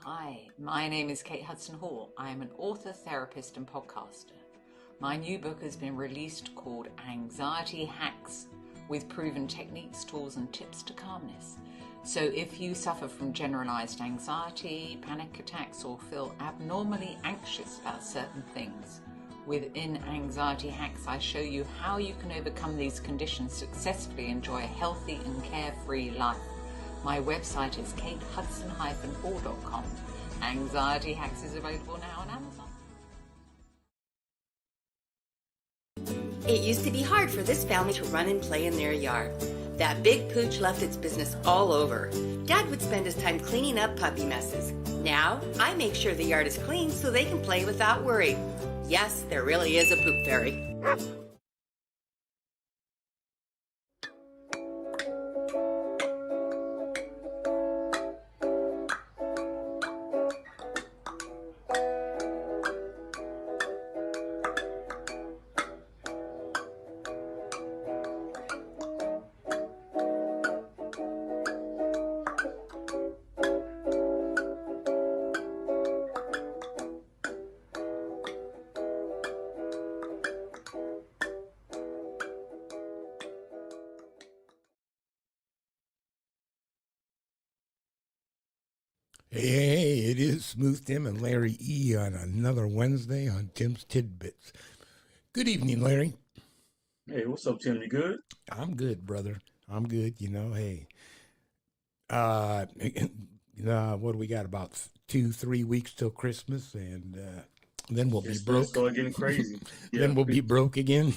Hi, my name is Kate Hudson Hall. I am an author, therapist, and podcaster. My new book has been released called Anxiety Hacks, with proven techniques, tools, and tips to calmness. So if you suffer from generalized anxiety, panic attacks, or feel abnormally anxious about certain things, within Anxiety Hacks, I show you how you can overcome these conditions successfully, enjoy a healthy and carefree life. My website is katehudson-hall.com. Anxiety Hacks is available now on Amazon. It used to be hard for this family to run and play in their yard. That big pooch left its business all over. Dad would spend his time cleaning up puppy messes. Now, I make sure the yard is clean so they can play without worry. Yes, there really is a poop fairy. Hey, it is Smooth Tim and Larry E. on another Wednesday on Tim's Tidbits. Good evening, Larry. Hey, what's up, Tim? You good? I'm good, brother. I'm good. Hey. What do we got? About 2-3 weeks till Christmas, and then we'll be broke. Start getting crazy. Then we'll be broke again.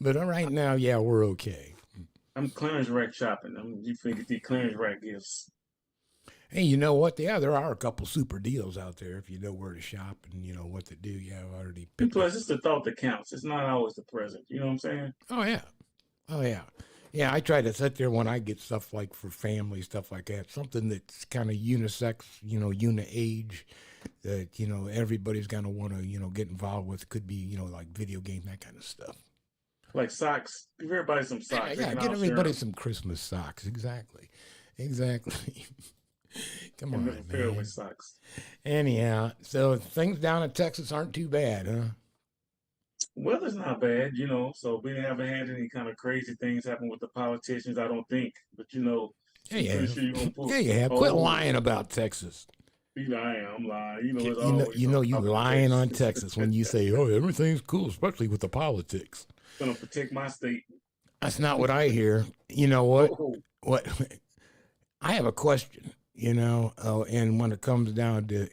But all right now, yeah, we're okay. I'm clearance rack shopping. You figure the clearance rack gifts. Hey, you know what? Yeah, there are a couple super deals out there if you know where to shop and you know what to do. Yeah, I've already picked Plus, it's the thought that counts. It's not always the present. You know what I'm saying? Oh, yeah. Oh, yeah. Yeah, I try to sit there when I get stuff like for family, stuff like that, something that's kind of unisex, uni-age, that, everybody's going to want to, get involved with. Could be, like video game, that kind of stuff. Like socks. Give everybody some socks. Yeah, get everybody some Christmas socks. Exactly. Come on, man. With socks. Anyhow, so things down in Texas aren't too bad, huh? Weather's not bad, so we haven't had any kind of crazy things happen with the politicians, I don't think. But, Yeah, pretty sure you're going to pull. Yeah. Quit lying about Texas. I'm lying. You lying on Texas when you say, oh, everything's cool, especially with the politics. Going to protect my state. That's not what I hear. You know what? Oh. What? I have a question. And when it comes down to,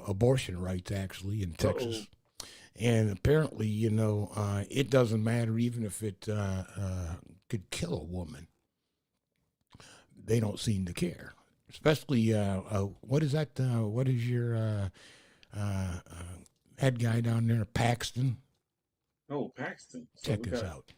abortion rights, actually, in Texas. Uh-oh. And apparently, it doesn't matter even if it could kill a woman. They don't seem to care. Especially, what is that? What is your head guy down there, Paxton? Oh, Paxton. Check this out.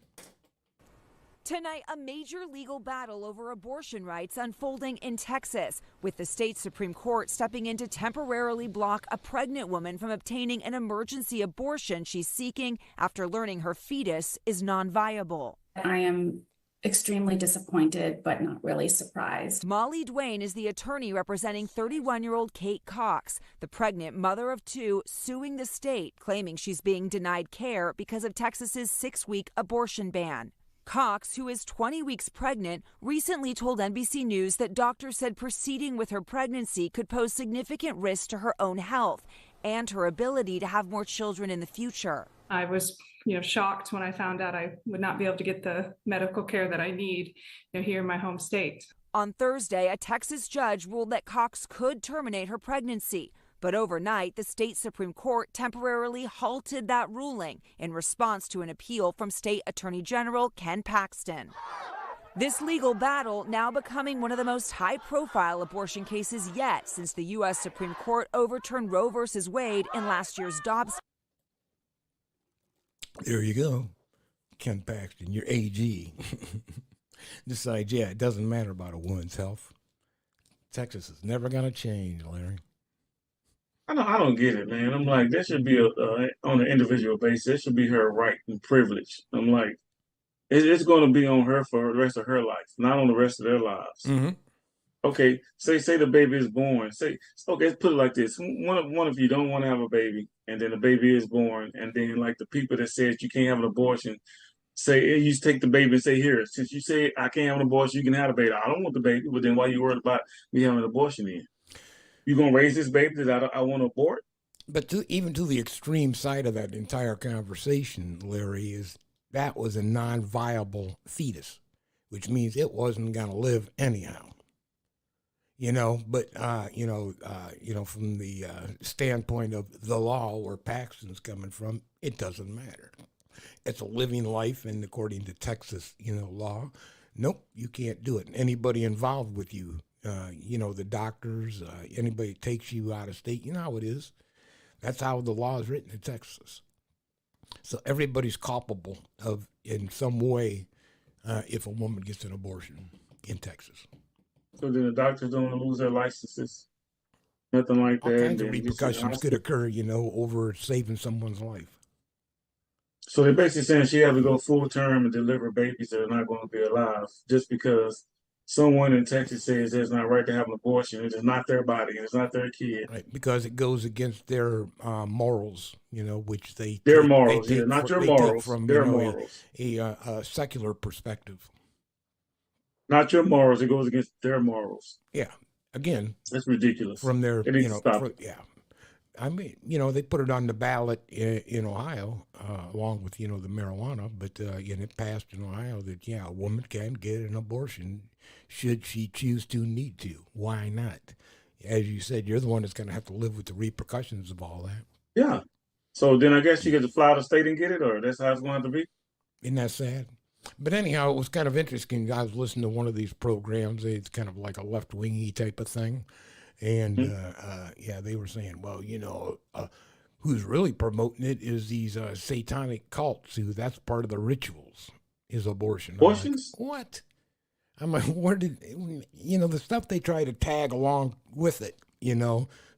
Tonight, a major legal battle over abortion rights unfolding in Texas, with the state Supreme Court stepping in to temporarily block a pregnant woman from obtaining an emergency abortion she's seeking after learning her fetus is non-viable. I am extremely disappointed, but not really surprised. Molly Duane is the attorney representing 31-year-old Kate Cox, the pregnant mother of two, suing the state, claiming she's being denied care because of Texas's 6-week abortion ban. Cox, who is 20 weeks pregnant, recently told NBC News that doctors said proceeding with her pregnancy could pose significant risk to her own health and her ability to have more children in the future. I was, shocked when I found out I would not be able to get the medical care that I need, here in my home state. On Thursday, a Texas judge ruled that Cox could terminate her pregnancy. But overnight, the state Supreme Court temporarily halted that ruling in response to an appeal from State Attorney General Ken Paxton. This legal battle now becoming one of the most high-profile abortion cases yet since the U.S. Supreme Court overturned Roe v. Wade in last year's Dobbs. There you go. Ken Paxton, your AG. Decides, it doesn't matter about a woman's health. Texas is never going to change, Larry. I don't get it, man. I'm like, that should be on an individual basis. It should be her right and privilege. I'm like, it's going to be on her for the rest of her life, not on the rest of their lives. Mm-hmm. Okay, say the baby is born. Say okay, let's put it like this. One of you don't want to have a baby, and then the baby is born, and then like the people that said you can't have an abortion say you just take the baby and say, here, since you say I can't have an abortion, you can have the baby. I don't want the baby, but then why you worried about me having an abortion then? You gonna raise this baby that I want to abort? But even to the extreme side of that entire conversation, Larry, is that was a non-viable fetus, which means it wasn't going to live anyhow. But from the standpoint of the law, where Paxton's coming from, it doesn't matter. It's a living life, and according to Texas, law, nope, you can't do it. Anybody involved with you, the doctors, anybody that takes you out of state, you know how it is. That's how the law is written in Texas. So everybody's culpable of, in some way, if a woman gets an abortion in Texas. So then the doctors don't lose their licenses, nothing like All that. kinds of repercussions could occur, over saving someone's life. So they're basically saying she has to go full term and deliver babies that are not going to be alive just because someone in Texas says there's not right to have an abortion. It is not their body. It's not their kid. Right, because it goes against their morals, which their take, morals, they take not your they morals. Take from their morals, a secular perspective. Not your morals. It goes against their morals. Yeah, again, that's ridiculous. From their, they need to stop. Yeah. I mean, they put it on the ballot in Ohio, along with, the marijuana, but it passed in Ohio that, a woman can get an abortion should she choose to, need to. Why not? As you said, you're the one that's going to have to live with the repercussions of all that. Yeah. So then I guess you get to fly out of state and get it, or that's how it's going to have to be? Isn't that sad? But anyhow, it was kind of interesting. I was listening to one of these programs. It's kind of like a left-wingy type of thing. And, they were saying, well, who's really promoting it is these satanic cults who that's part of the rituals is abortion. Abortions? Like, what? I'm like, where did, the stuff they try to tag along with it,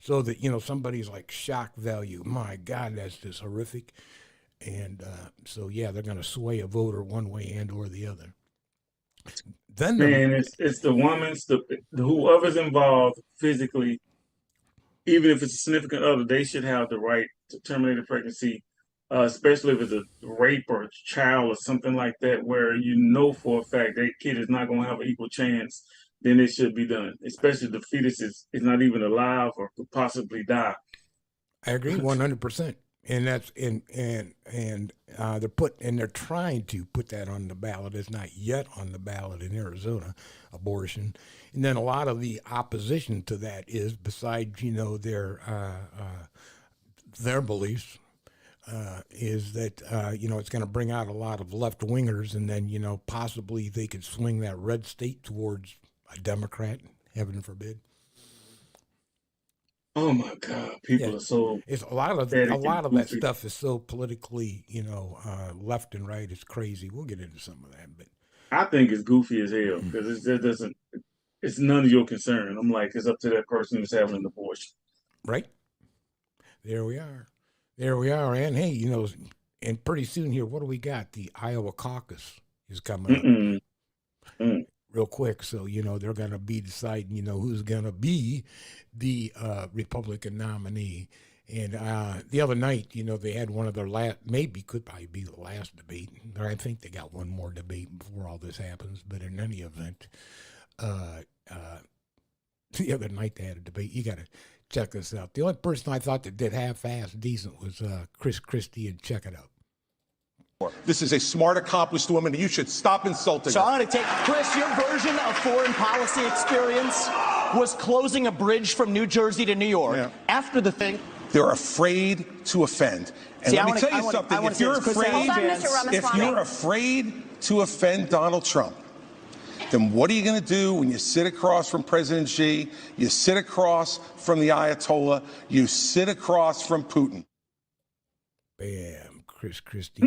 so that, somebody's like shock value. My God, that's just horrific. And they're going to sway a voter one way and or the other. Then it's the woman's, whoever's involved physically, even if it's a significant other, they should have the right to terminate a pregnancy, especially if it's a rape or a child or something like that, where for a fact that kid is not going to have an equal chance. Then it should be done, especially if the fetus is not even alive or could possibly die. I agree 100%. And that's they're trying to put that on the ballot. It's not yet on the ballot in Arizona, abortion. And then a lot of the opposition to that is, besides their beliefs, is that it's going to bring out a lot of left wingers, and then possibly they could swing that red state towards a Democrat, heaven forbid. Oh my God! People are so. It's a lot of that stuff is so politically, left and right. It's crazy. We'll get into some of that, but I think it's goofy as hell because it's none of your concern. I'm like, it's up to that person who's having an abortion. Right. There we are. And hey, and pretty soon here, what do we got? The Iowa caucus is coming up. Real quick, so they're going to be deciding who's going to be the Republican nominee. And the other night, they had one of their could probably be the last debate. Or I think they got one more debate before all this happens. But in any event, the other night they had a debate. You got to check this out. The only person I thought that did half-ass decent was Chris Christie, and check it out. This is a smart, accomplished woman. You should stop insulting her. So I'm going to take, Chris, your version of foreign policy experience was closing a bridge from New Jersey to New York. Yeah. After the thing. They're afraid to offend. And let me tell you something. If you're afraid to offend Donald Trump, then what are you going to do when you sit across from President Xi, you sit across from the Ayatollah, you sit across from Putin? Bam. Chris Christie.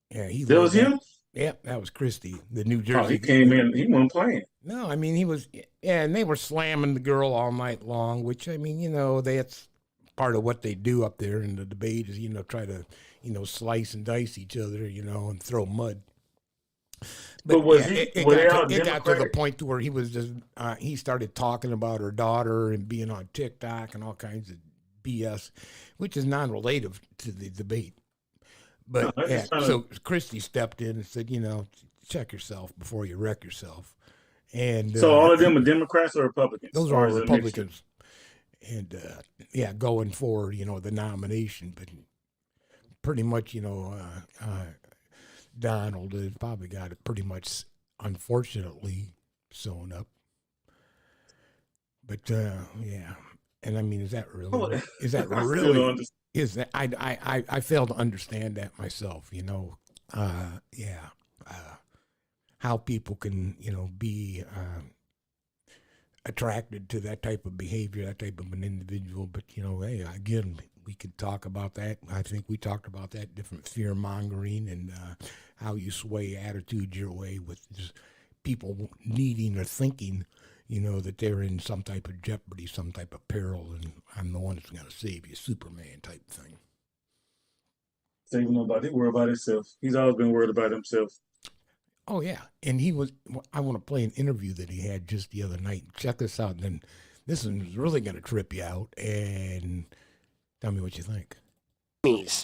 Yeah, that was him? Yeah, that was Christie, the New Jersey. Oh, he came in, he wasn't playing. No, I mean, he was, and they were slamming the girl all night long, which, I mean, that's part of what they do up there in the debate is, try to, slice and dice each other, and throw mud. But was yeah, he? Were they all it got to the Democratic? point to where he was just he started talking about her daughter and being on TikTok and all kinds of BS, which is non-relative to the debate. No, But I'm yeah, just trying so to. Christie stepped in and said, check yourself before you wreck yourself. And So all of them are Democrats or Republicans, those are or all is it a mixture? Republicans. And yeah, going for the nomination, but pretty much Donald has probably got it pretty much, unfortunately, sewn up. But yeah, and I mean, is that Oh, really? Is that I still don't really? understand. Is that I fail to understand that myself. Yeah, how people can be attracted to that type of behavior, that type of an individual. But hey, again, we could talk about that. I think we talked about that, different fear mongering and how you sway attitudes your way with just people needing or thinking, that they're in some type of jeopardy, some type of peril, and I'm the one that's going to save you, Superman type thing. Saving nobody, worry about himself. He's always been worried about himself. Oh yeah, and I want to play an interview that he had just the other night. Check this out, and then this is really going to trip you out, and tell me what you think.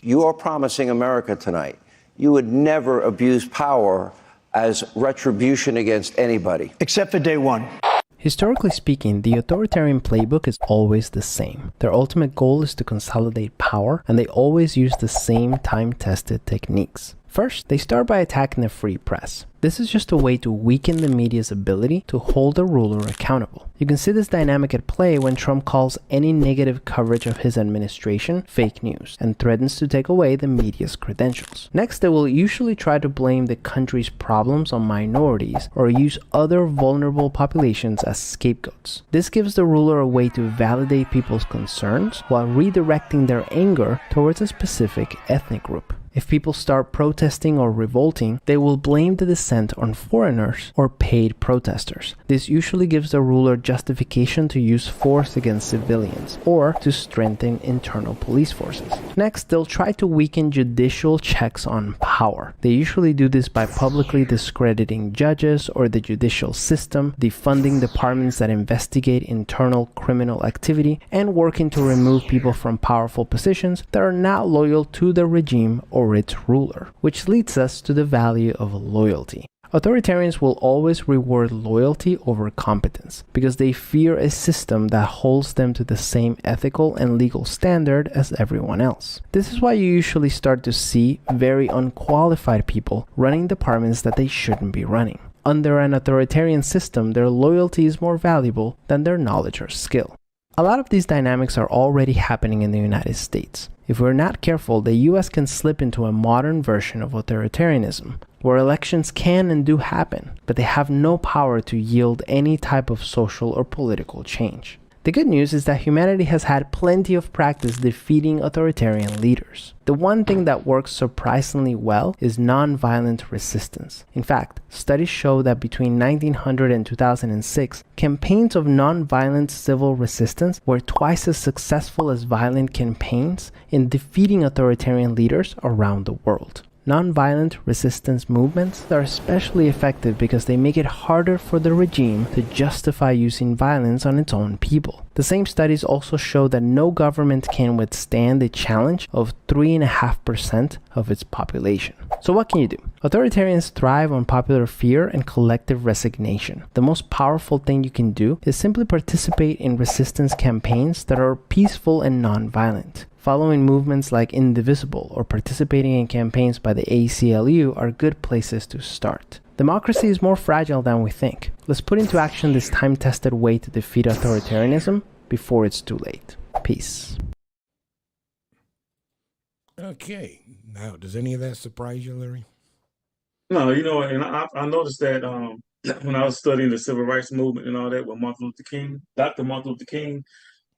You are promising America tonight you would never abuse power as retribution against anybody. Except for day one. Historically speaking, the authoritarian playbook is always the same. Their ultimate goal is to consolidate power, and they always use the same time-tested techniques. First, they start by attacking the free press. This is just a way to weaken the media's ability to hold the ruler accountable. You can see this dynamic at play when Trump calls any negative coverage of his administration fake news and threatens to take away the media's credentials. Next, they will usually try to blame the country's problems on minorities or use other vulnerable populations as scapegoats. This gives the ruler a way to validate people's concerns while redirecting their anger towards a specific ethnic group. If people start protesting or revolting, they will blame the dissent on foreigners or paid protesters. This usually gives the ruler justification to use force against civilians or to strengthen internal police forces. Next, they'll try to weaken judicial checks on power. They usually do this by publicly discrediting judges or the judicial system, defunding departments that investigate internal criminal activity, and working to remove people from powerful positions that are not loyal to the regime or its ruler, which leads us to the value of loyalty. Authoritarians will always reward loyalty over competence because they fear a system that holds them to the same ethical and legal standard as everyone else. This is why you usually start to see very unqualified people running departments that they shouldn't be running. Under an authoritarian system, their loyalty is more valuable than their knowledge or skill. A lot of these dynamics are already happening in the United States. If we're not careful, the US can slip into a modern version of authoritarianism, where elections can and do happen, but they have no power to yield any type of social or political change. The good news is that humanity has had plenty of practice defeating authoritarian leaders. The one thing that works surprisingly well is nonviolent resistance. In fact, studies show that between 1900 and 2006, campaigns of nonviolent civil resistance were twice as successful as violent campaigns in defeating authoritarian leaders around the world. Nonviolent resistance movements are especially effective because they make it harder for the regime to justify using violence on its own people. The same studies also show that no government can withstand the challenge of 3.5% of its population. So what can you do? Authoritarians thrive on popular fear and collective resignation. The most powerful thing you can do is simply participate in resistance campaigns that are peaceful and nonviolent. Following movements like Indivisible or participating in campaigns by the ACLU are good places to start. Democracy is more fragile than we think. Let's put into action this time-tested way to defeat authoritarianism before it's too late. Peace. Okay. Now, does any of that surprise you, Larry? No, and I noticed that when I was studying the civil rights movement and all that with Dr. Martin Luther King,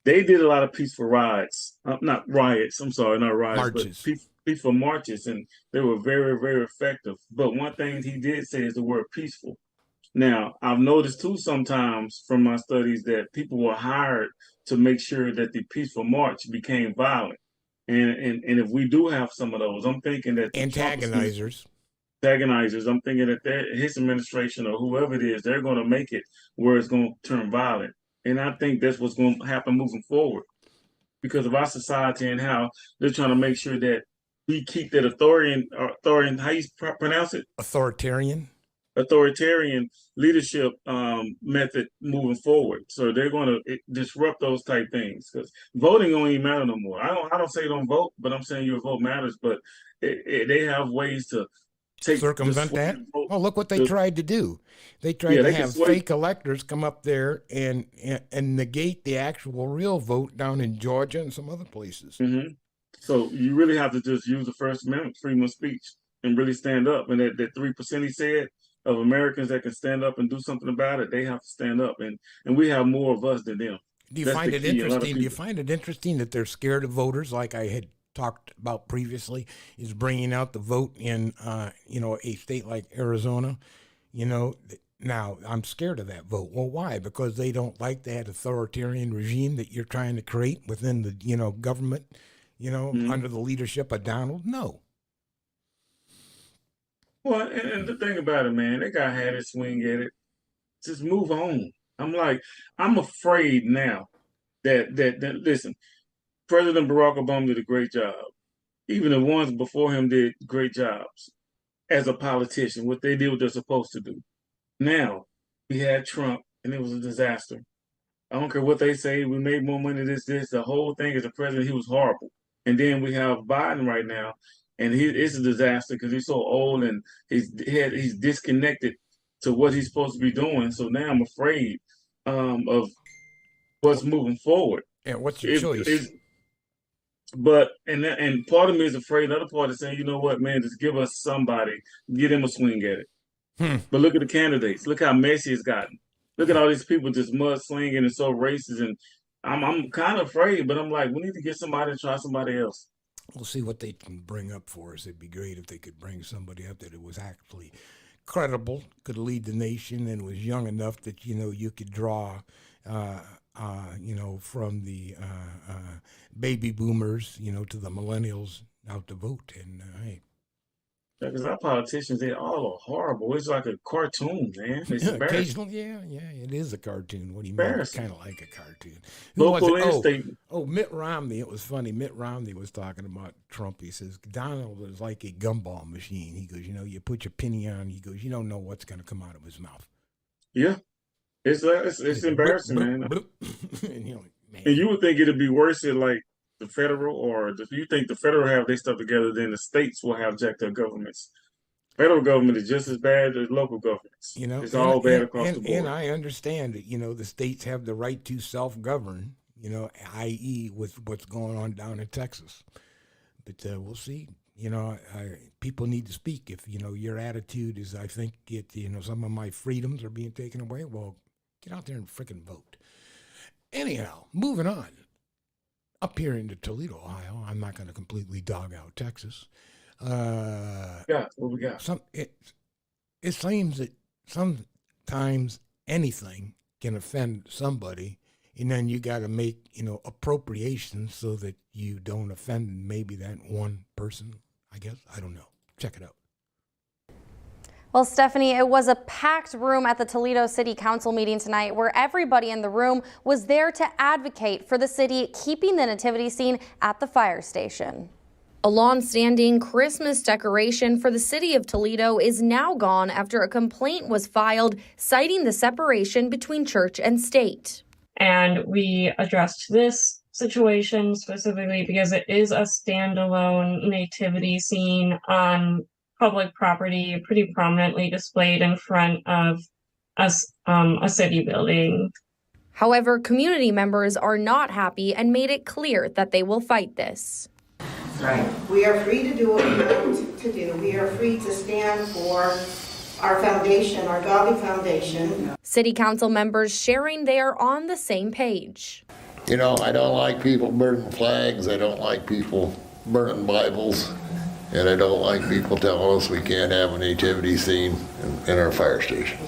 they did a lot of peaceful riots, not riots. I'm sorry, not riots, Marches. but peaceful marches, and they were very, very effective. But one thing he did say is the word peaceful. Now, I've noticed too sometimes from my studies that people were hired to make sure that the peaceful march became violent. And if we do have some of those, I'm thinking that Antagonizers. antagonizers, I'm thinking that his administration or whoever it is, they're going to make it where it's going to turn violent. And I think that's what's going to happen moving forward because of our society and how they're trying to make sure that we keep that authoritarian, how you pronounce it? Authoritarian leadership method moving forward. So they're going to disrupt those type things because voting don't even matter no more. I don't say don't vote, but I'm saying your vote matters. But they have ways to circumvent that. Oh, look what they tried to do. They tried to have fake electors come up there and negate the actual real vote down in Georgia and some other places. Mm-hmm. So you really have to just use the First Amendment, freedom of speech, and really stand up. And that 3% he said of Americans that can stand up and do something about it, they have to stand up. And we have more of us than them. Do you find it interesting? Do you find it interesting that they're scared of voters, like I had talked about previously, is bringing out the vote in, a state like Arizona? Now I'm scared of that vote. Well, why? Because they don't like that authoritarian regime that you're trying to create within the, government, under the leadership of Donald? No. Well, and the thing about it, man, that guy had his swing at it. Just move on. I'm afraid now that listen, President Barack Obama did a great job. Even the ones before him did great jobs as a politician, what they did what they're supposed to do. Now, we had Trump, and it was a disaster. I don't care what they say. We made more money this. The whole thing as a president, he was horrible. And then we have Biden right now, and it's a disaster because he's so old and he's disconnected to what he's supposed to be doing. So now I'm afraid of what's moving forward. Yeah, what's your choice? But and part of me is afraid. Another part is saying, you know what, man, just give us somebody, get him a swing at it. But look at the candidates. Look how messy it's gotten. Look at all these people just mudslinging and so racist. And I'm kind of afraid, but I'm like, we need to get somebody to try somebody else. We'll see what they can bring up for us. It'd be great if they could bring somebody up that it was actually credible, could lead the nation, and was young enough that, you could draw, from the baby boomers, to the millennials out to vote. And hey. Because our politicians, they all are horrible. It's like a cartoon, man. It's embarrassing. Yeah, it is a cartoon. What do you mean? It's kind of like a cartoon. Local and state. Oh, Mitt Romney. It was funny. Mitt Romney was talking about Trump. He says, Donald is like a gumball machine. He goes, you put your penny on. He goes, you don't know what's going to come out of his mouth. Yeah. It's embarrassing, man. Man. And you would think it'd be worse in like the federal, or do you think the federal have their stuff together, then the states will have jacked up governments? Federal government is just as bad as local governments. It's all bad across the board. And I understand that, the states have the right to self-govern, i.e. with what's going on down in Texas. But we'll see. People need to speak. If, your attitude is, I think, some of my freedoms are being taken away, well, get out there and frickin' vote. Anyhow, moving on. Up here into Toledo, Ohio, I'm not going to completely dog out Texas. What we got? It seems that sometimes anything can offend somebody, and then you got to make, appropriations so that you don't offend maybe that one person, I guess. I don't know. Check it out. Well, Stephanie, it was a packed room at the Toledo City Council meeting tonight where everybody in the room was there to advocate for the city keeping the nativity scene at the fire station. A long-standing Christmas decoration for the city of Toledo is now gone after a complaint was filed citing the separation between church and state. And we addressed this situation specifically because it is a standalone nativity scene on public property, pretty prominently displayed in front of a city building. However, community members are not happy and made it clear that they will fight this. Right. We are free to do what we want to do. We are free to stand for our foundation, our godly foundation. City council members sharing they are on the same page. I don't like people burning flags. I don't like people burning Bibles. And I don't like people telling us we can't have a nativity scene in our fire station.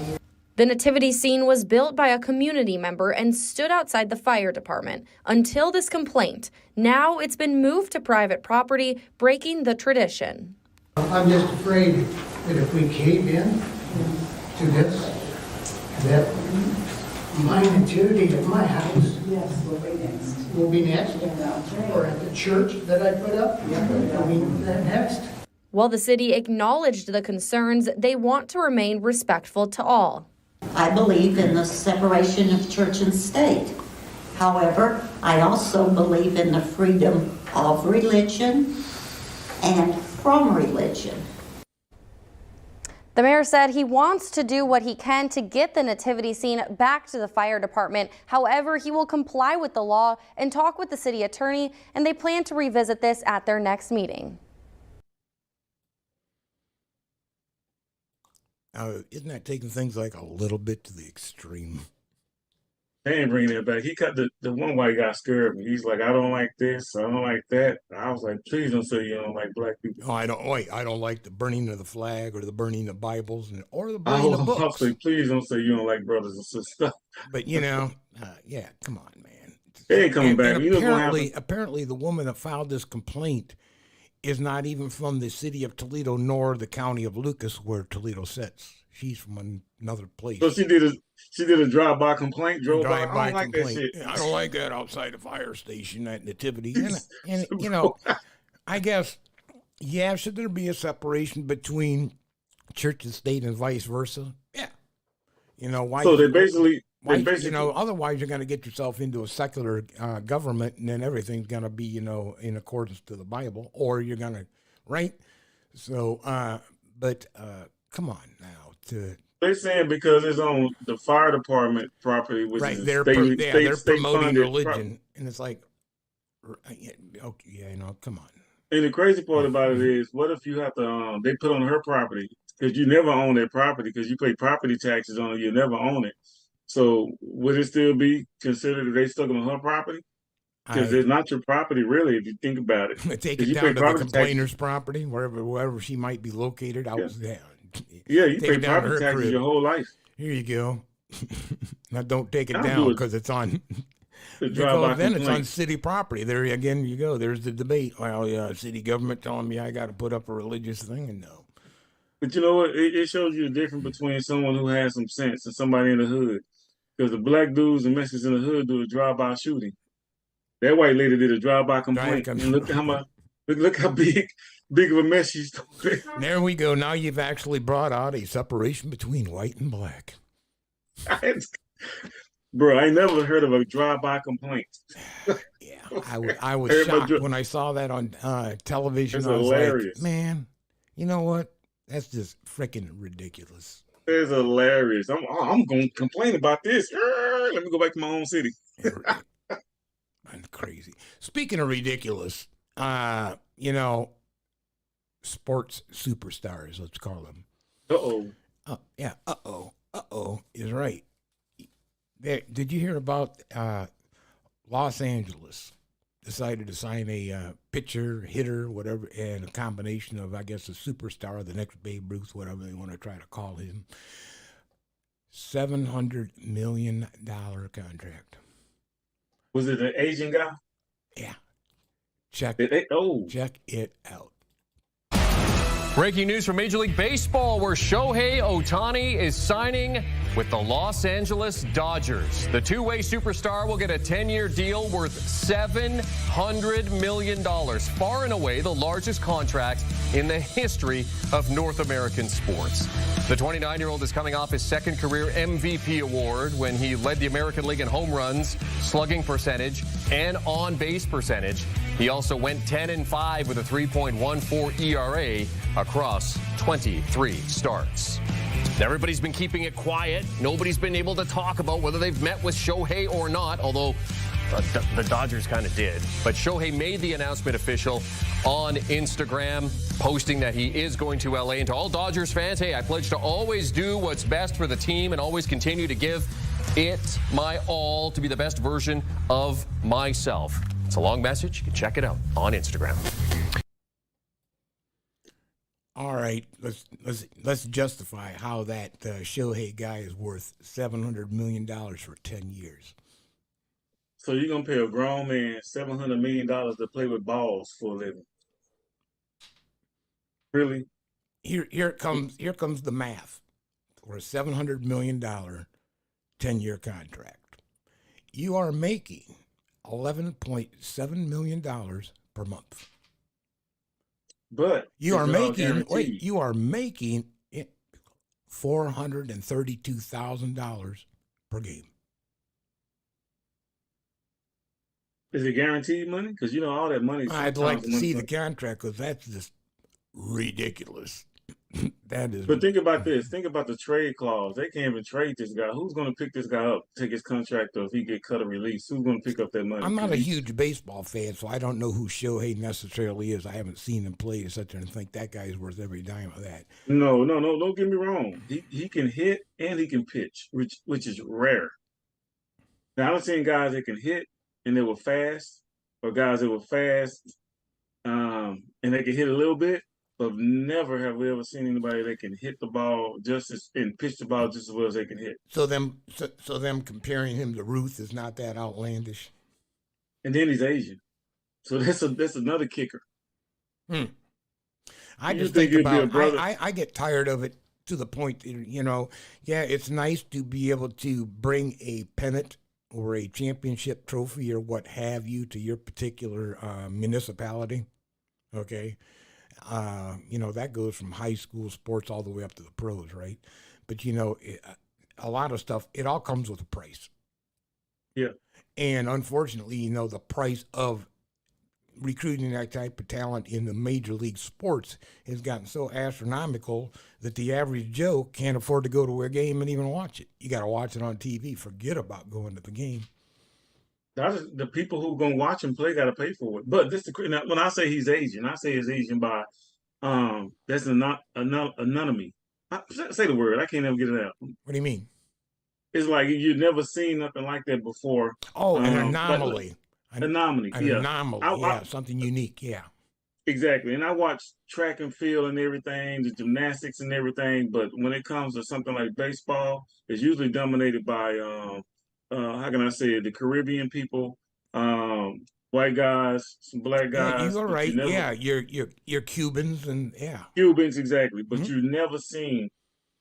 The nativity scene was built by a community member and stood outside the fire department until this complaint. Now it's been moved to private property, breaking the tradition. I'm just afraid that if we cave in to this, that my nativity at my house will be next, or at the church that I put up, will be next. While the city acknowledged the concerns, they want to remain respectful to all. I believe in the separation of church and state. However, I also believe in the freedom of religion and from religion. The mayor said he wants to do what he can to get the nativity scene back to the fire department. However, he will comply with the law and talk with the city attorney, and they plan to revisit this at their next meeting. Isn't that taking things like a little bit to the extreme? They ain't bringing it back. He cut the one white guy scared me. He's like, I don't like this, I don't like that. I was like, please don't say you don't like black people. Oh, I don't like the burning of the flag or the burning of Bibles or the burning of books. I'll say, please don't say you don't like brothers and sisters. But yeah, come on, man. They ain't coming back. And apparently, the woman that filed this complaint is not even from the city of Toledo nor the county of Lucas, where Toledo sits. She's from another place. So she did a drive-by complaint. Drove by. I don't like complaint. that shit. I don't like that outside the fire station at Nativity. And you know, I guess, yeah, should there be a separation between church and state and vice versa? Yeah. You know why? So they basically, you know, otherwise you're going to get yourself into a secular government, and then everything's going to be, you know, in accordance to the Bible, or you're going to, right? So, but come on now. They're saying because it's on the fire department property, which is they're promoting religion, and it's like, okay, you know, come on. And the crazy part about it is, what if you have to? They put on her property because you never own that property because you pay property taxes on it. You never own it. So would it still be considered that they stuck on her property? Because it's not your property, really, if you think about it. Take it down to the complainer's property, wherever she might be located. Yeah, you pay property taxes your whole life. Here you go. Now don't take it down because it's on. Then it's on city property. There again, you go. There's the debate. Well, yeah, city government telling me I got to put up a religious thing, and no. But you know what? It shows you the difference between someone who has some sense and somebody in the hood. Because the black dudes and Mexicans in the hood do a drive-by shooting. That white lady did a drive-by complaint. And look how much. Look how big of a mess she's doing. There we go. Now you've actually brought out a separation between white and black. Bro, I never heard of a drive-by complaint. Yeah, I was shocked when I saw that on television. It's I was hilarious. Like, man, you know what? That's just freaking ridiculous. It's hilarious. I'm going to complain about this. Let me go back to my own city. I'm crazy. Speaking of ridiculous, you know, sports superstars, let's call them. Yeah, is right. Did you hear about Los Angeles decided to sign a pitcher, hitter, whatever, and a combination of, I guess, a superstar, the next Babe Ruth, whatever they want to try to call him, $700 million contract. Was it an Asian guy? Yeah. Check it out. Breaking news from Major League Baseball, where Shohei Ohtani is signing with the Los Angeles Dodgers. The two-way superstar will get a 10-year deal worth $700 million, far and away the largest contract in the history of North American sports. The 29-year-old is coming off his second career MVP award when he led the American League in home runs, slugging percentage, and on-base percentage. He also went 10-5 with a 3.14 ERA across 23 starts. Everybody's been keeping it quiet. Nobody's been able to talk about whether they've met with Shohei or not, although the Dodgers kind of did. But Shohei made the announcement official on Instagram, posting that he is going to LA. And to all Dodgers fans, hey, I pledge to always do what's best for the team and always continue to give it my all to be the best version of myself. It's a long message. You can check it out on Instagram. All right, let's justify how that Shohei guy is worth $700 million for 10 years. So you're going to pay a grown man $700 million to play with balls for a living? Really? Here comes the math for a $700 million 10-year contract. You are making $11.7 million per month. But you are making $432,000 per game. Is it guaranteed money? Because you know all that money. I'd like to see the contract because that's just ridiculous. That is. But think about this. Think about the trade clause. They can't even trade this guy. Who's going to pick this guy up, take his contract, or if he get cut or released? Who's going to pick up that money? I'm not a huge baseball fan, so I don't know who Shohei necessarily is. I haven't seen him play and such, and think that guy is worth every dime of that. No. Don't get me wrong. He can hit and he can pitch, which is rare. Now I've seen guys that can hit and they were fast, or guys that were fast and they can hit a little bit. But never have we ever seen anybody that can hit the ball and pitch the ball just as well as they can hit. So them comparing him to Ruth is not that outlandish. And then he's Asian, so that's another kicker. I just think about I get tired of it to the point that, it's nice to be able to bring a pennant or a championship trophy or what have you to your particular municipality. Okay. That goes from high school sports all the way up to the pros, right? But, a lot of stuff, it all comes with a price. Yeah. And unfortunately, the price of recruiting that type of talent in the major league sports has gotten so astronomical that the average Joe can't afford to go to a game and even watch it. You got to watch it on TV. Forget about going to the game. The people who are going to watch him play got to pay for it. But when I say he's Asian, I say he's Asian by that's an anonymity. Say the word. I can't ever get it out. What do you mean? It's like you've never seen nothing like that before. Oh, an anomaly. An anomaly. An anomaly. Something unique. Yeah. Exactly. And I watch track and field and everything, the gymnastics and everything. But when it comes to something like baseball, it's usually dominated by how can I say it? The Caribbean people, white guys, some black guys. Yeah, you're right. You're Cubans and Cubans, exactly. But you've never seen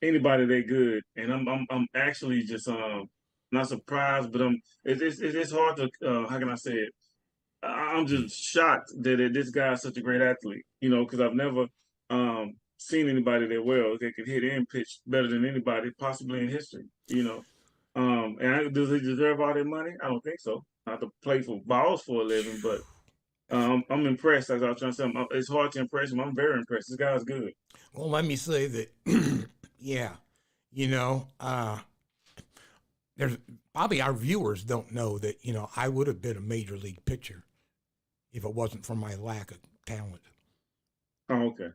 anybody that good. And I'm actually just not surprised, but it's hard to how can I say it? I'm just shocked that this guy is such a great athlete. Because I've never seen anybody that well that could hit and pitch better than anybody possibly in history. And does he deserve all that money? I don't think so. Not to play for balls for a living, but I'm impressed. As I was trying to say, it's hard to impress him. I'm very impressed. This guy's good. Well, let me say that, there's probably our viewers don't know that, I would have been a major league pitcher if it wasn't for my lack of talent. Oh, okay.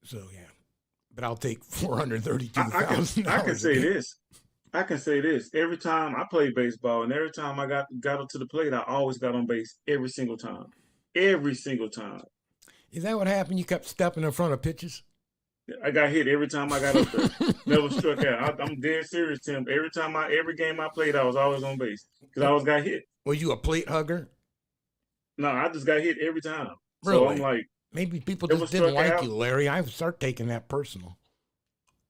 So, yeah. But I'll take $432,000. I can say this. Every time I played baseball and every time I got up to the plate, I always got on base every single time. Every single time. Is that what happened? You kept stepping in front of pitches? I got hit every time I got up there. Never struck out. I'm dead serious, Tim. Every game I played, I was always on base because I always got hit. Were you a plate hugger? No, I just got hit every time. Really? So I'm like, maybe people just didn't like you, Larry. I start taking that personal.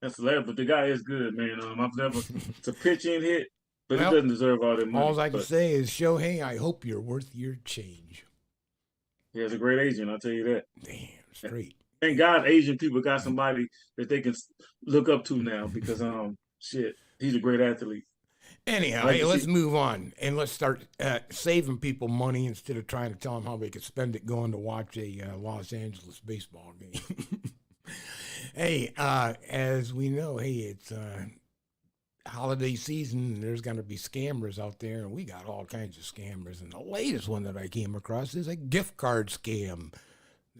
That's hilarious, but the guy is good, man. I've never to pitch and hit, but he doesn't deserve all that money. All I can say is, Shohei, I hope you're worth your change. He has a great agent, I'll tell you that. Damn, straight. Thank God Asian people got somebody that they can look up to now because, he's a great athlete. Anyhow, let's move on and let's start saving people money instead of trying to tell them how they could spend it going to watch a Los Angeles baseball game. Hey, as we know, it's holiday season, and there's going to be scammers out there, and we got all kinds of scammers. And the latest one that I came across is a gift card scam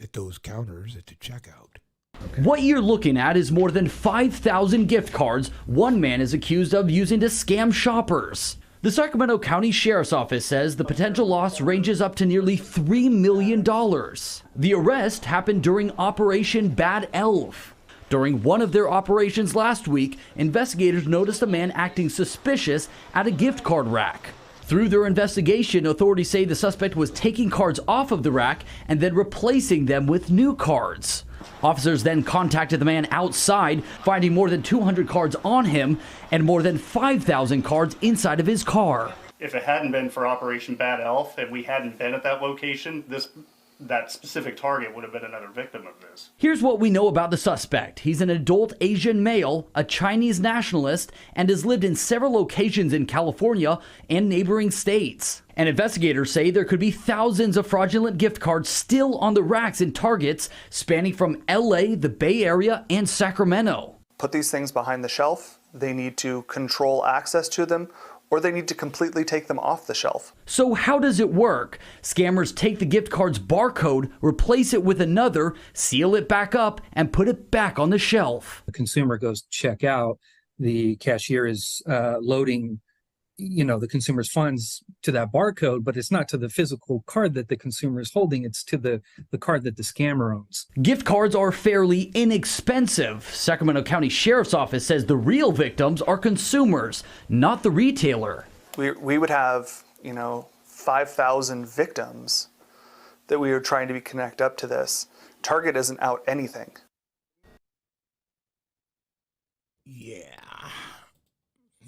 at those counters at the checkout. What you're looking at is more than 5,000 gift cards one man is accused of using to scam shoppers. The Sacramento County Sheriff's Office says the potential loss ranges up to nearly $3 million. The arrest happened during Operation Bad Elf. During one of their operations last week, investigators noticed a man acting suspicious at a gift card rack. Through their investigation, authorities say the suspect was taking cards off of the rack and then replacing them with new cards. Officers then contacted the man outside, finding more than 200 cards on him and more than 5,000 cards inside of his car. If it hadn't been for Operation Bad Elf and we hadn't been at that location, that specific target would have been another victim of this. Here's what we know about the suspect. He's an adult Asian male, a Chinese nationalist, and has lived in several locations in California and neighboring states. And investigators say there could be thousands of fraudulent gift cards still on the racks in Targets spanning from LA, the Bay Area, and Sacramento. Put these things behind the shelf. They need to control access to them, or they need to completely take them off the shelf. So how does it work? Scammers take the gift card's barcode, replace it with another, seal it back up, and put it back on the shelf. The consumer goes to check out, the cashier is loading, the consumer's funds to that barcode, but it's not to the physical card that the consumer is holding, it's to the card that the scammer owns. Gift cards are fairly inexpensive. Sacramento County Sheriff's Office says the real victims are consumers, not the retailer. We would have, 5,000 victims that we are trying to connect up to this. Target isn't out anything. Yeah.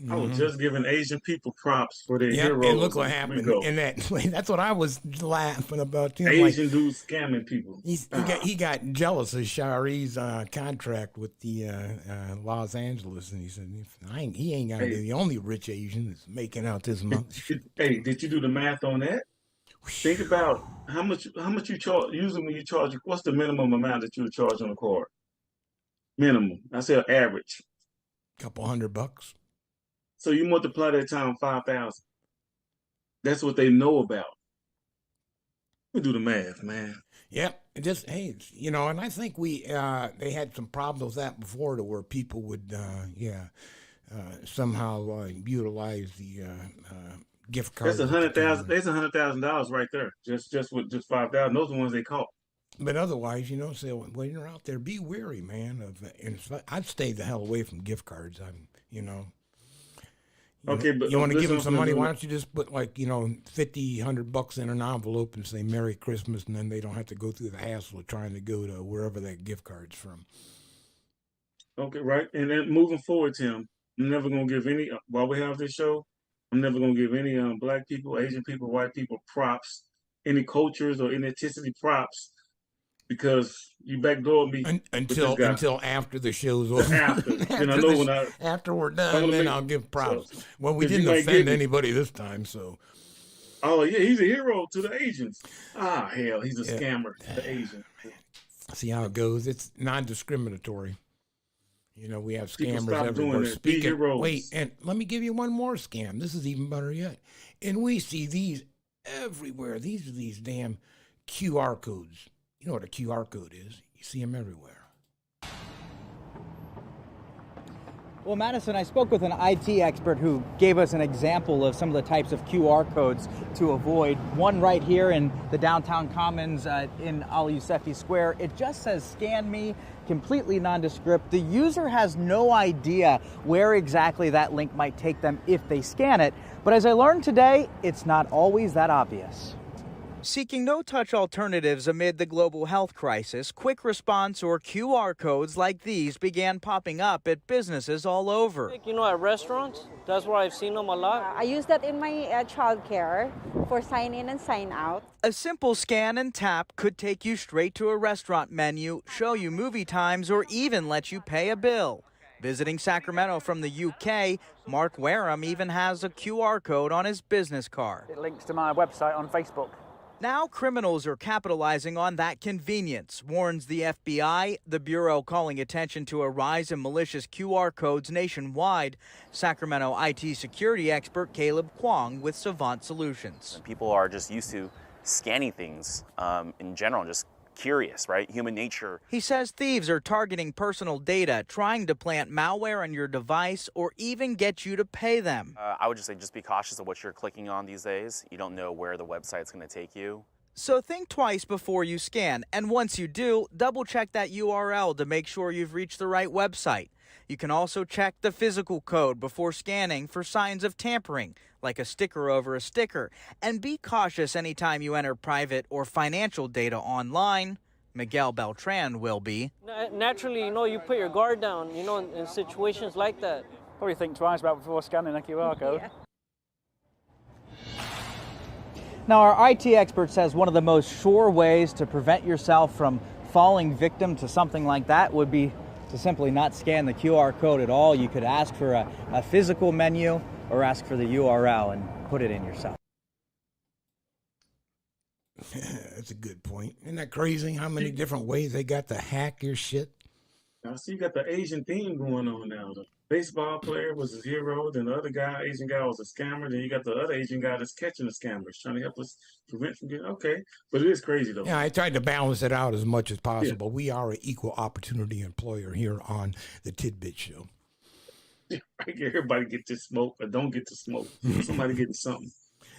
I was just giving Asian people props for their Yep, heroes. and look what happened in that. That's what I was laughing about. Asian dudes scamming people. He got jealous of Shari's contract with the Los Angeles, and he said, he ain't gonna be the only rich Asian that's making out this month. Hey, did you do the math on that? Think about how much you charge. Usually when you charge, what's the minimum amount that you would charge on a card? Minimum. I say average. Couple $100. So you multiply that times 5,000. That's what they know about. We do the math, man. Yep. Just and I think they had some problems with that before, to where people would somehow utilize the gift card. That's $100,000. There's $100,000 right there. Just with 5,000. Those are the ones they caught. But otherwise, when you're out there, be wary, man. I'd stay the hell away from gift cards. Okay, but you want to give them some money? Why don't you just put $50, $100 in an envelope and say Merry Christmas, and then they don't have to go through the hassle of trying to go to wherever that gift card's from. Okay, right. And then moving forward, Tim, I'm never gonna give any. While we have this show, I'm never gonna give any black people, Asian people, white people props, any cultures or any ethnicity props, because you backdoor me until after the show's over. After we're done, then I'll give props. Well, we didn't offend anybody this time, so. Oh yeah, he's a hero to the Asians. Hell, he's a scammer to the Asians. See how it goes. It's non-discriminatory. We have People scammers everywhere. Speaking, wait, and let me give you one more scam. This is even better yet. And we see these everywhere. These are these damn QR codes. You know what a QR code is. You see them everywhere. Well, Madison, I spoke with an IT expert who gave us an example of some of the types of QR codes to avoid. One right here in the downtown Commons in Al Yousefi Square. It just says scan me, completely nondescript. The user has no idea where exactly that link might take them if they scan it. But as I learned today, it's not always that obvious. Seeking no-touch alternatives amid the global health crisis, quick response or QR codes like these began popping up at businesses all over. At restaurants, that's where I've seen them a lot. I use that in my childcare for sign in and sign out. A simple scan and tap could take you straight to a restaurant menu, show you movie times, or even let you pay a bill. Visiting Sacramento from the UK, Mark Wareham even has a QR code on his business card. It links to my website on Facebook. Now criminals are capitalizing on that convenience, warns the FBI, the Bureau calling attention to a rise in malicious QR codes nationwide. Sacramento IT security expert Caleb Kwong with Savant Solutions. People are just used to scanning things in general, just curious, right? Human nature. He says thieves are targeting personal data, trying to plant malware on your device or even get you to pay them. I would just say just be cautious of what you're clicking on these days. You don't know where the website's going to take you. So think twice before you scan, and once you do, double check that URL to make sure you've reached the right website. You can also check the physical code before scanning for signs of tampering, like a sticker over a sticker. And be cautious anytime you enter private or financial data online. Miguel Beltran will be. Naturally, you put your guard down, in situations like that. Probably think twice about before scanning a QR code. Yeah. Now, our IT expert says one of the most sure ways to prevent yourself from falling victim to something like that would be to simply not scan the QR code at all. You could ask for a physical menu or ask for the URL and put it in yourself. That's a good point. Isn't that crazy how many different ways they got to hack your shit? Now, see, you got the Asian theme going on now. The baseball player was a hero, then the other guy, Asian guy, was a scammer. Then you got the other Asian guy that's catching the scammers, trying to help us prevent from getting, okay. But it is crazy, though. Yeah, I tried to balance it out as much as possible. Yeah. We are an equal opportunity employer here on the Tid-Bits show. Everybody get to smoke or don't get to smoke. Somebody getting something.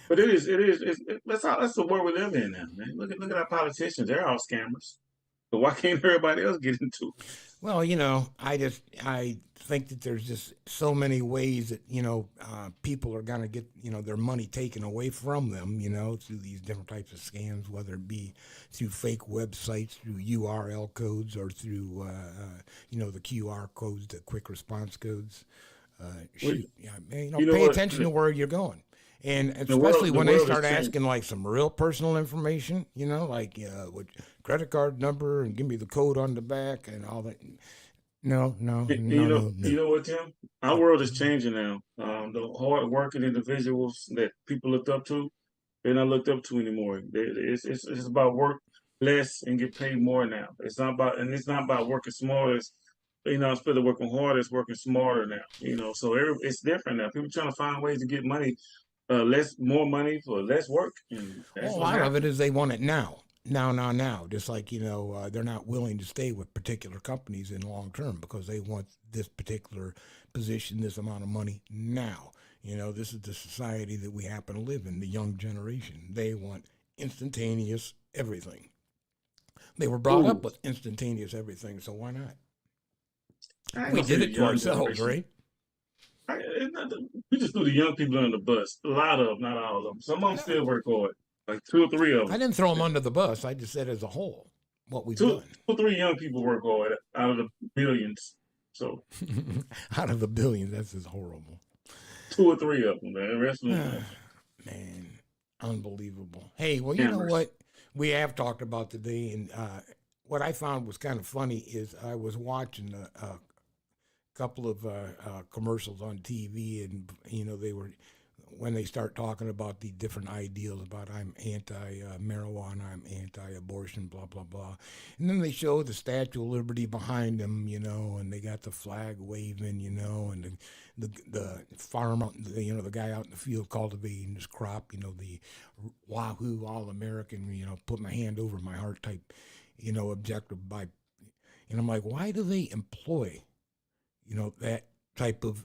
But that's the world we live in now, man. Look at our politicians. They're all scammers. But why can't everybody else get into it? Well, I think that there's just so many ways that, people are going to get, their money taken away from them, through these different types of scams, whether it be through fake websites, through URL codes, or through, the QR codes, the quick response codes. Pay attention to where you're going. And especially when they start asking like some real personal information, like what credit card number and give me the code on the back and all that. No. You know what, Tim? Our world is changing now. The hard-working individuals that people looked up to, they're not looked up to anymore. It's about work less and get paid more now. It's not about working smarter. Instead of working harder, it's working smarter now. So it's different now. People trying to find ways to get money. More money for less work. A lot of it is they want it now. Just like, they're not willing to stay with particular companies in long term because they want this particular position, this amount of money now. This is the society that we happen to live in, the young generation. They want instantaneous everything. They were brought up with instantaneous everything, so why not? We did it to ourselves, right? We just threw the young people under the bus. A lot of them, not all of them. Some of them still work hard. Like 2 or 3 of them. I didn't throw them under the bus. I just said as a whole what we've done. 2 or 3 young people work hard out of the billions. So out of the billions, that's just horrible. 2 or 3 of them, man. The rest of them, man, unbelievable. Hey, well, you know what we have talked about today, and what I found was kind of funny is I was watching a couple of commercials on TV, and they were, when they start talking about the different ideals about I'm anti-marijuana, I'm anti-abortion, blah blah blah, and then they show the Statue of Liberty behind them, and they got the flag waving, and the farm, the guy out in the field cultivating his crop, the Wahoo All-American, put my hand over my heart type, objective by, and I'm like, why do they employ that type of,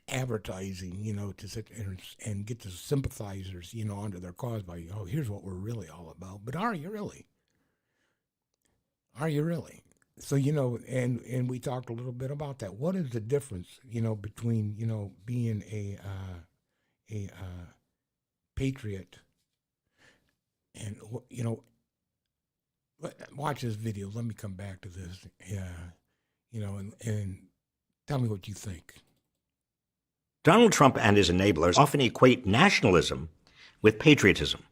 advertising, to sit and get the sympathizers, onto their cause by, here's what we're really all about. But are you really? Are you really? So, and we talked a little bit about that. What is the difference, between, being a patriot and, watch this video. Let me come back to this. And tell me what you think. Donald Trump and his enablers often equate nationalism with patriotism.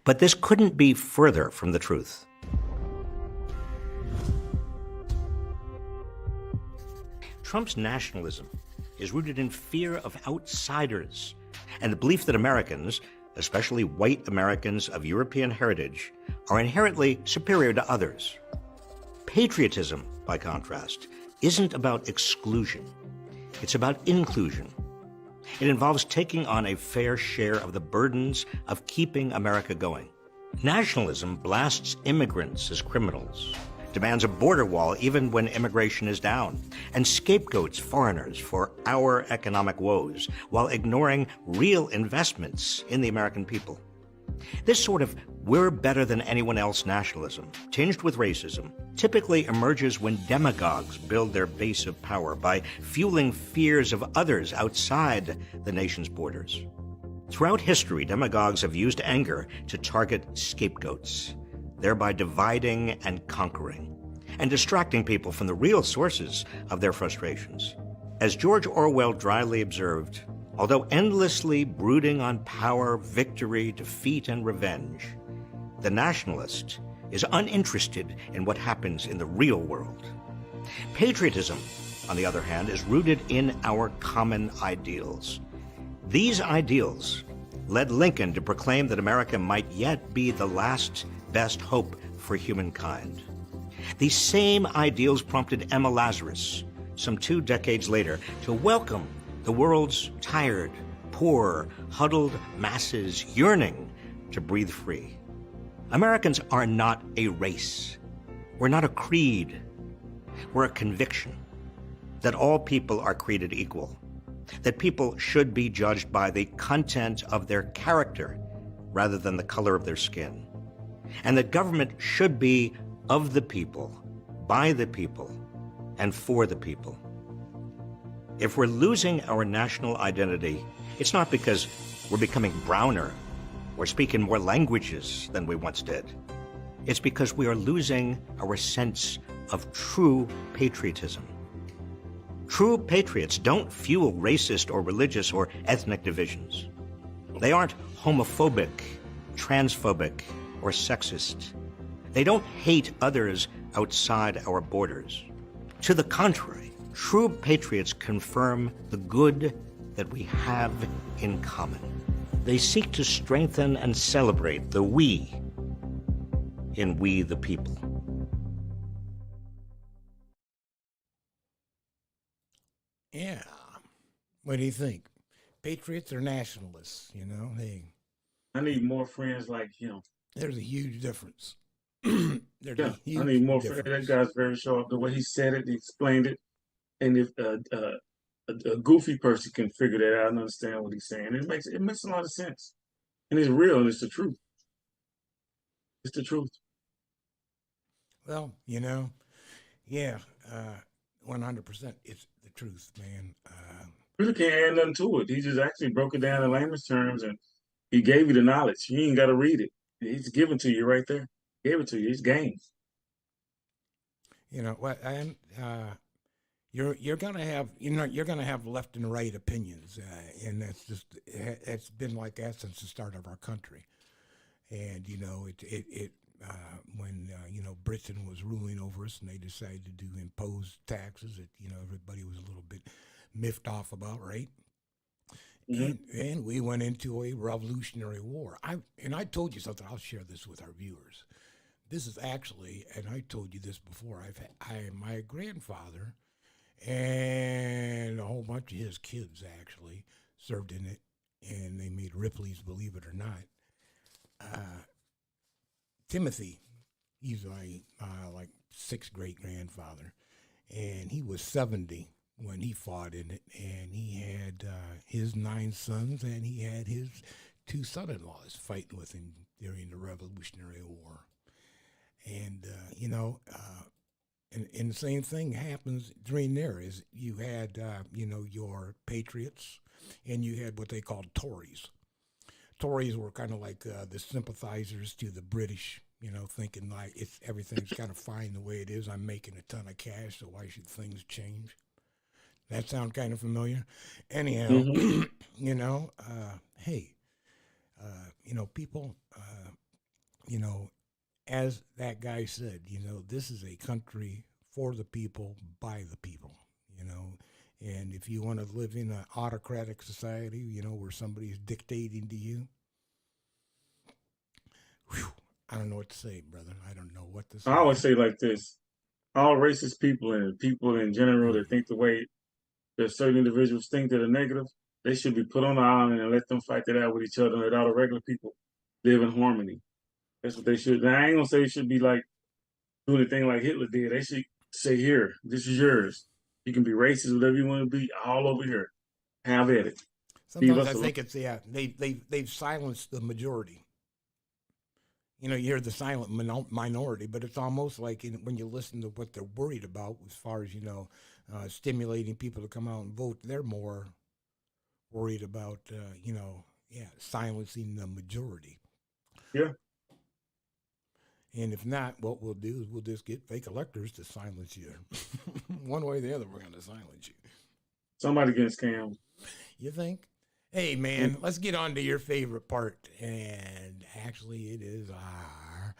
But this couldn't be further from the truth. Trump's nationalism is rooted in fear of outsiders and the belief that Americans, especially white Americans of European heritage, are inherently superior to others. Patriotism, by contrast, isn't about exclusion. It's about inclusion. It involves taking on a fair share of the burdens of keeping America going. Nationalism blasts immigrants as criminals, demands a border wall even when immigration is down, and scapegoats foreigners for our economic woes while ignoring real investments in the American people. This sort of we're better than anyone else nationalism, tinged with racism, typically emerges when demagogues build their base of power by fueling fears of others outside the nation's borders. Throughout history, demagogues have used anger to target scapegoats, thereby dividing and conquering, and distracting people from the real sources of their frustrations. As George Orwell dryly observed, although endlessly brooding on power, victory, defeat, and revenge, the nationalist is uninterested in what happens in the real world. Patriotism, on the other hand, is rooted in our common ideals. These ideals led Lincoln to proclaim that America might yet be the last best hope for humankind. These same ideals prompted Emma Lazarus, some 2 decades later, to welcome the world's tired, poor, huddled masses yearning to breathe free. Americans are not a race. We're not a creed. We're a conviction that all people are created equal, that people should be judged by the content of their character rather than the color of their skin, and that government should be of the people, by the people, and for the people. If we're losing our national identity, it's not because we're becoming browner or speaking more languages than we once did. It's because we are losing our sense of true patriotism. True patriots don't fuel racist or religious or ethnic divisions. They aren't homophobic, transphobic, or sexist. They don't hate others outside our borders. To the contrary, true patriots confirm the good that we have in common. They seek to strengthen and celebrate the we in We the People. Yeah. What do you think? Patriots or nationalists? You know, hey. I need more friends like him. There's a huge difference. I need more friends. That guy's very sharp. The way he said it, he explained it. And if a goofy person can figure that out and understand what he's saying, it makes a lot of sense. And it's real and it's the truth. It's the truth. Well, you know, yeah, 100%. It's the truth, man. Really can't add nothing to it. He just actually broke it down in layman's terms and he gave you the knowledge. You ain't got to read it. He's given to you right there. Gave it to you. It's game. You know what? And you're gonna have left and right opinions, and it's been like that since the start of our country. And you know, when Britain was ruling over us, and they decided to impose taxes that everybody was a little bit miffed off about, right? Mm-hmm. And we went into a revolutionary war. I told you something. I'll share this with our viewers. This is actually, and I told you this before. My grandfather and a whole bunch of his kids actually served in it, and they made Ripley's, believe it or not. Timothy, he's my like sixth great grandfather, and he was 70 when he fought in it, and he had his 9 sons, and he had his 2 son-in-laws fighting with him during the Revolutionary War. And and the same thing happens during there. Is you had your patriots, and you had what they called Tories. Tories were kind of like the sympathizers to the British, thinking like everything's kind of fine the way it is. I'm making a ton of cash, so why should things change? That sound kind of familiar? Anyhow, mm-hmm. People, as that guy said, this is a country for the people, by the people, and if you want to live in an autocratic society, where somebody's dictating to you, I don't know what to say, brother. I don't know what to say. I always say like this: all racist people and people in general that think the way that certain individuals think that are negative, they should be put on the island and let them fight that out with each other and let all the regular people live in harmony. That's what they should. Now, I ain't gonna say it should be like doing a thing like Hitler did. They should say, here, this is yours. You can be racist, whatever you want to be, all over here. Have at it. Sometimes I think it's they've silenced the majority. You know, you hear the silent minority, but it's almost like when you listen to what they're worried about as far as, you know, stimulating people to come out and vote, they're more worried about, you know, silencing the majority. Yeah. And if not, what we'll do is we'll just get fake electors to silence you. One way or the other, we're going to silence you. Somebody getting scammed. You think? Hey, man, let's get on to your favorite part. And actually, it is our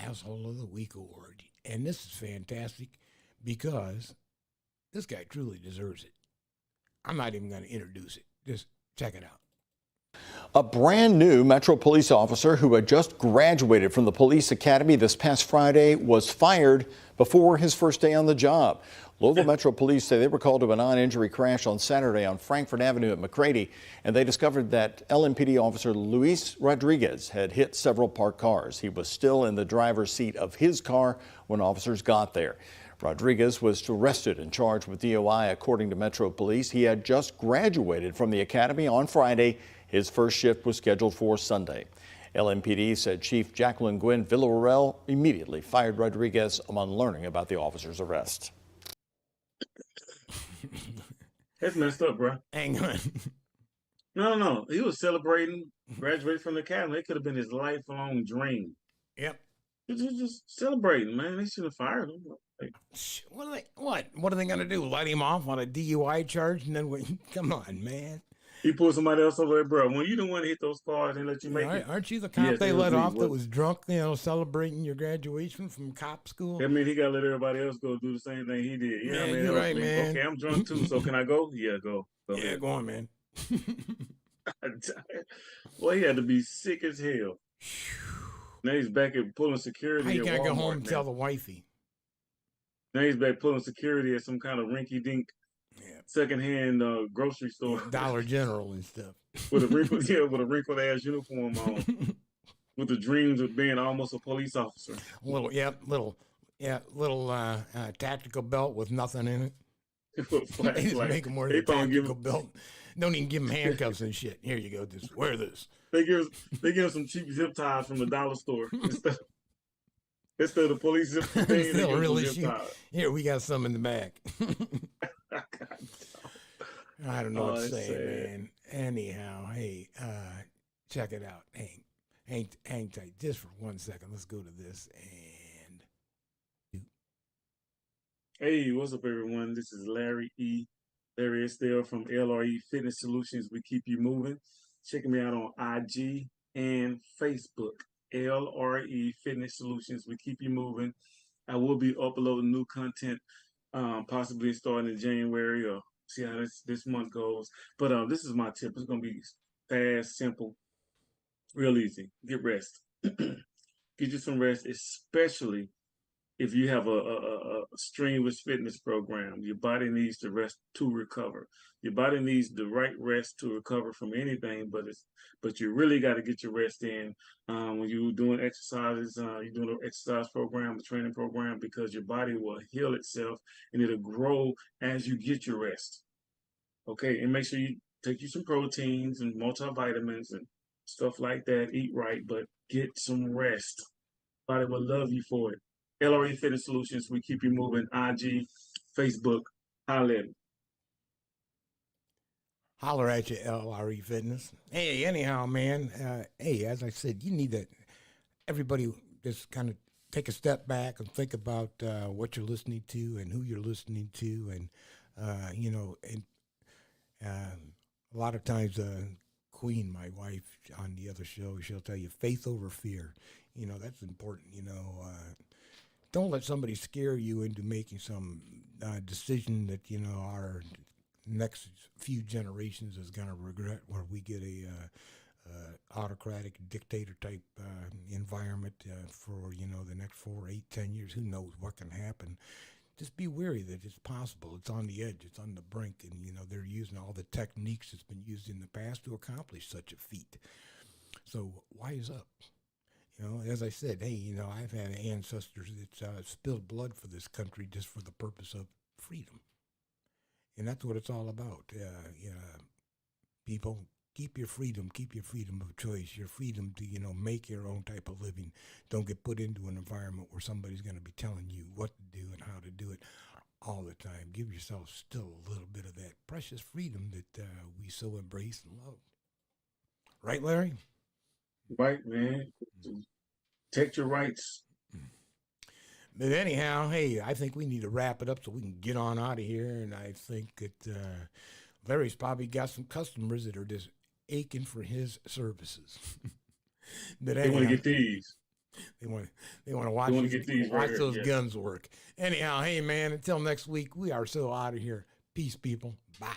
Asshole of the Week award. And this is fantastic because this guy truly deserves it. I'm not even going to introduce it. Just check it out. A brand new Metro police officer who had just graduated from the police academy this past Friday was fired before his first day on the job. Louisville Metro Police say they were called to a non-injury crash on Saturday on Frankfort Avenue at McCready, and they discovered that LMPD officer Luis Rodriguez had hit several parked cars. He was still in the driver's seat of his car when officers got there. Rodriguez was arrested and charged with DOI, according to Metro Police. He had just graduated from the academy on Friday. His first shift was scheduled for Sunday. LMPD said Chief Jacqueline Gwen Villarreal immediately fired Rodriguez upon learning about the officer's arrest. That's messed up, bro. Hang on. No. He was celebrating graduating from the academy. It could have been his lifelong dream. Yep. Just celebrating, man. They should have fired him. Like, What are they going to do? Let him off on a DUI charge? And then come on, man. He pulled somebody else over there, bro. When you don't want to hit those cars and let you make it. Aren't you the cop they let off that was drunk, you know, celebrating your graduation from cop school? That means he got to let everybody else go do the same thing he did. Yeah, you're right, man. Okay, I'm drunk too, so can I go? Yeah, go. Yeah, go on, man. Well, he had to be sick as hell. Now he's back at pulling security. How you at gotta go Walmart home and now. tell the wifey? Now he's back pulling security at some kind of rinky-dink secondhand grocery store. Dollar General and stuff. with a wrinkled ass uniform on. With the dreams of being almost a police officer. Little tactical belt with nothing in it. They just make him wear the tactical belt. Don't even give him handcuffs and shit. Here you go, just wear this. They give him some cheap zip ties from the dollar store. Instead of the police zip ties, they give him really some zip ties. Here, we got some in the back. I don't know what to say, man. Anyhow, hey, check it out. Hang tight just for 1 second. Let's go to this and. Hey, what's up, everyone? This is Larry Estelle from LRE Fitness Solutions. We keep you moving. Checking me out on IG and Facebook. LRE Fitness Solutions. We keep you moving. I will be uploading new content, possibly starting in January or see how this month goes. But this is my tip. It's going to be fast, simple, real easy. Get rest. Get you some rest, especially if you have a strenuous fitness program. Your body needs to rest to recover. Your body needs the right rest to recover from anything, but you really got to get your rest in when you're doing exercises. You're doing an exercise program, a training program, because your body will heal itself and it'll grow as you get your rest. Okay, and make sure you take you some proteins and multivitamins and stuff like that. Eat right, but get some rest. Body will love you for it. LRE Fitness Solutions, we keep you moving. IG, Facebook, holler at me. Holler at you, LRE Fitness. Hey, anyhow, man. Hey, as I said, you need that. Everybody just kind of take a step back and think about what you're listening to and who you're listening to, and a lot of times, Queen, my wife, on the other show, she'll tell you faith over fear. You know, that's important. You know, don't let somebody scare you into making some decision that, you know, our next few generations is going to regret, where we get a autocratic dictator type environment for, you know, the next 4, 8, 10 years. Who knows what can happen? Just be wary that it's possible. It's on the edge. It's on the brink. And, you know, they're using all the techniques that's been used in the past to accomplish such a feat. So wise up. You know, as I said, hey, you know, I've had ancestors that spilled blood for this country just for the purpose of freedom. And that's what it's all about. People, keep your freedom of choice, your freedom to, make your own type of living. Don't get put into an environment where somebody's going to be telling you what to do and how to do it all the time. Give yourself still a little bit of that precious freedom that we so embrace and love. Right, Larry? Right, man. Protect your rights. But anyhow, hey, I think we need to wrap it up so we can get on out of here. And I think that Larry's probably got some customers that are just aching for his services. But They want to get these. They want to watch those guns work. Anyhow, hey man, until next week, we are so out of here. Peace, people. Bye.